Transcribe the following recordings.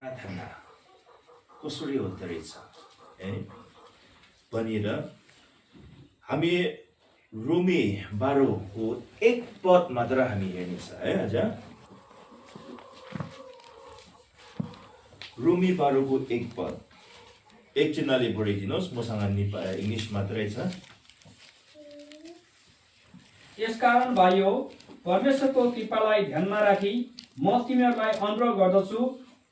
आराधना कसरी हुँदो रहेछ है भनेर हामी रोमी 12 को एक पद मात्र हामी हेर्नेछ है अझ रोमी 12 को एक पद एकजनाले पढिदिनुहोस् मसँग इङ्ग्लिस मात्रै छ यसकारण भाइयो परमेश्वरको कृपालाई ध्यानमा राखी म तिमीहरूलाई अनुरोध गर्दछु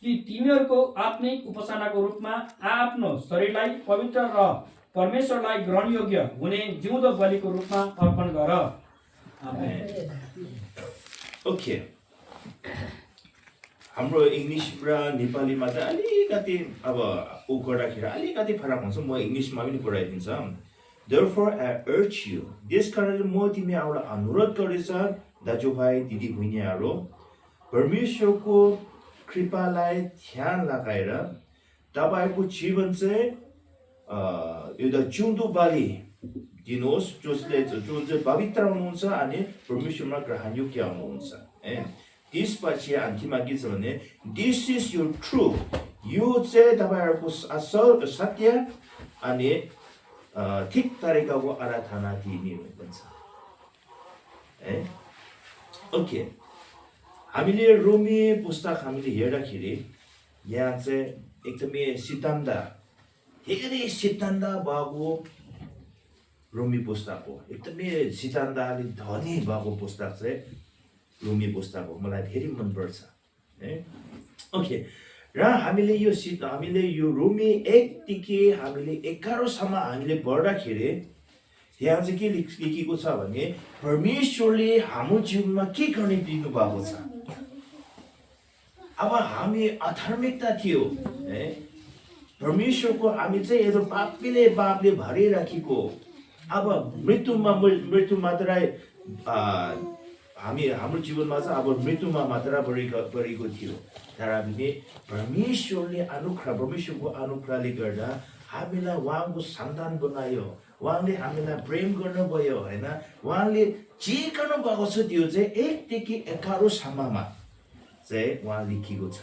कि तिमीहरूको आत्मिक उपासनाको रूपमा आफ्नो शरीरलाई पवित्र र परमेश्वरलाई ग्रहणयोग्य हुने जिउँदो बलिको रूपमा अर्पण गर। ओके हाम्रो इङ्ग्लिस र नेपालीमा त अलिकति अब उ गर्दाखेरि अलिकति फरक हुन्छ म इङ्ग्लिसमा पनि पढाइदिन्छ Therefore I urge you त्यसकारणले म तिमीहरूलाई अनुरोध गर्दछ दाजुभाइ दिदी बहिनीहरू परमेश्वरको कृपालाई ध्यान लगाएर तपाईको जीवन चाहिँ एउटा जिउँदो बलि दिनुहोस् जुन चाहिँ पवित्र हुनुहुन्छ अनि परमेश्वरमा ग्रहणयोग्य हुनुहुन्छ त्यसपछि अन्तिममा के छ भने दिस इज योर ट्रुथ यो चाहिँ तपाईहरूको असल सत्य अनि ठिक तरिकाको आराधना दिने भन्छ है ओके हामीले रोमी पुस्तक हामीले हेर्दाखेरि यहाँ चाहिँ एकदमै सिद्धान्त धेरै सिद्धान्त भएको रोमी पुस्तक हो एकदमै सिद्धान्तले धनी भएको पुस्तक चाहिँ रोमी पुस्तक हो मलाई धेरै मनपर्छ है ओके र हामीले यो रोमी 1 देखि हामीले 11 सम्म हामीले पढ्दाखेरि यहाँ चाहिँ के लेखिएको छ भने परमेश्वरले हाम्रो जीवनमा के गर्ने दिनु भएको छ अब हामी अधार्मिकता थियो है परमेश्वरको हामी चाहिँ यो पापले भरिराखेको अब मृत्यु मात्रै हाम्रो जीवनमा चाहिँ अब मृत्युमा मात्र परेको थियो तर हामीले परमेश्वरको अनुग्रहले गर्दा हामीलाई उहाँको सन्तान बनायो उहाँले हामीलाई प्रेम गर्नुभयो हैन उहाँले जे गर्नु भएको छ त्यो चाहिँ 1 देखि 11 सम्ममा चाहिँ उहाँ लेखिएको छ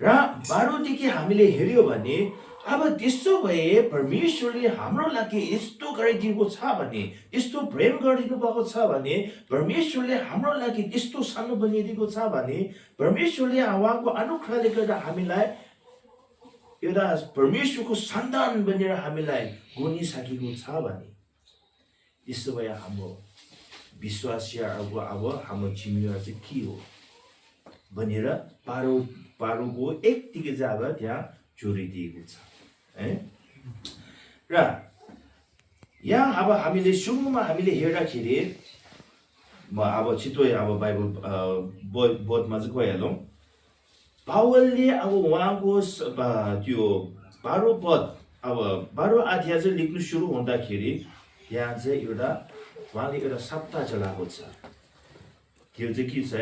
र 12 देखि हामीले हेर्यो भने अब त्यसो भए परमेश्वरले हाम्रो लागि यस्तो गरिदिएको छ भने यस्तो प्रेम गरिदिनु भएको छ भने परमेश्वरले हाम्रो लागि त्यस्तो सानो बनिदिएको छ भने परमेश्वरले उहाँको अनुग्रहले गर्दा हामीलाई एउटा परमेश्वरको सन्तान बनेर हामीलाई गुनिसकेको छ भने त्यसो भए हाम्रो विश्वासीहरूको अब हाम्रो जिम्मेवारी चाहिँ के हो भनेर पारोको 1 देखि चाहिँ अब त्यहाँ जोडिदिएको छ है र यहाँ अब हामीले सुरुमा हामीले हेर्दाखेरि म अब छिटो अब बाइबल बोधमा चाहिँ गइहालौँ पावलले अब उहाँको त्यो 12 पद अब 12 अध्याय चाहिँ लेख्नु सुरु हुँदाखेरि यहाँ चाहिँ एउटा उहाँले एउटा शब्द चलाएको छ त्यो चाहिँ के छ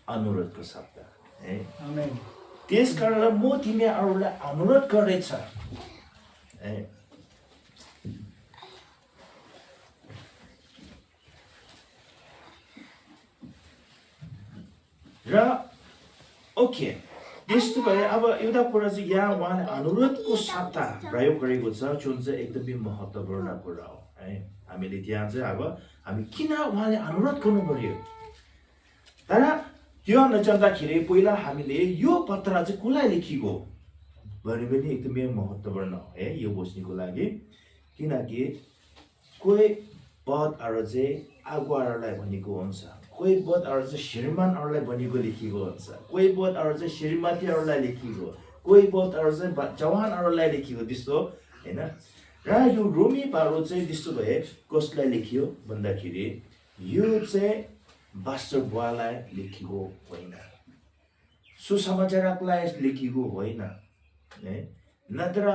अनुरोधको शब्द है आमेन त्यसकारण म तिमीहरूलाई अनुरोध गर्दैछ र ओके त्यस्तो भए अब एउटा कुरा चाहिँ यहाँ उहाँले अनुरोधको शब्द प्रयोग गरेको छ जुन चाहिँ एकदमै महत्त्वपूर्ण कुरा हो है हामीले त्यहाँ चाहिँ अब हामी किन उहाँले अनुरोध गर्नु पर्यो तर त्यो नजान्दाखेरि पहिला हामीले यो पत्र चाहिँ कसलाई लेखिएको भने पनि एकदमै महत्त्वपूर्ण हो है यो बुझ्नको लागि किनकि कोही पदहरू चाहिँ आगुवाहरूलाई भनेको हुन्छ कोही पदहरू चाहिँ श्रीमानहरूलाई भनेको लेखिएको हुन्छ कोही पदहरू चाहिँ श्रीमतीहरूलाई लेखिएको कोही पदहरू चाहिँ जवानहरूलाई लेखिएको त्यस्तो हैन र यो रोमी 12 चाहिँ त्यस्तो भए कसलाई लेखियो भन्दाखेरि यो चाहिँ वास्तव बुवालाई लेखिएको होइन सुसमाचारकलाई लेखिएको होइन नत्र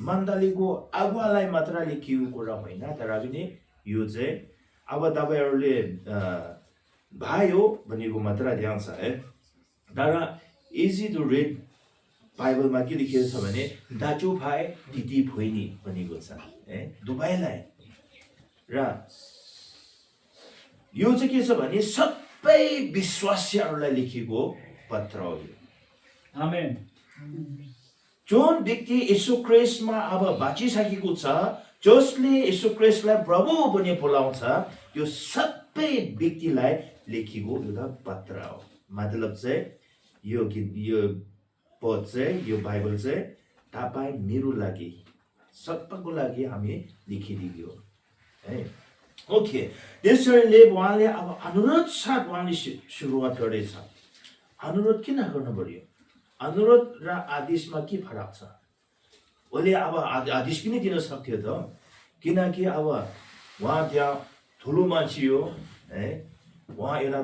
मण्डलीको अगुवालाई मात्र लेखिएको कुरा होइन तर पनि यो चाहिँ अब तपाईहरूले भाइ हो भनेको मात्र ध्यान छ है तर इजी टु रिड बाइबलमा के लेखिएको छ भने दाजुभाइ दिदी बहिनी भनेको छ है दुवैलाई र यो चाहिँ के छ भने सबै विश्वासीहरूलाई लेखिएको पत्र हो आमेन। जुन व्यक्ति यीशु ख्रीष्टमा अब बाँचिसकेको छ, जसले यीशु ख्रीष्टलाई प्रभु पनि बोलाउँछ, त्यो सबै व्यक्तिलाई लेखिएको एउटा पत्र हो। मतलब चाहिँ यो पद चाहिँ, यो बाइबल चाहिँ तपाईँ मेरो लागि, सबैको लागि हामी लेखिदियो है। ओके, त्यसैले उहाँले अब अनुरोध साथ उहाँले सुरुवात गरेछ। अनुरोध किन गर्नु पर्यो? अनुरोध र आदेशमा के फरक छ? उसले अब आदेश पनि दिन सक्थ्यो त, किनकि अब उहाँ त्यहाँ ठुलो मान्छे हो है, उहाँ एउटा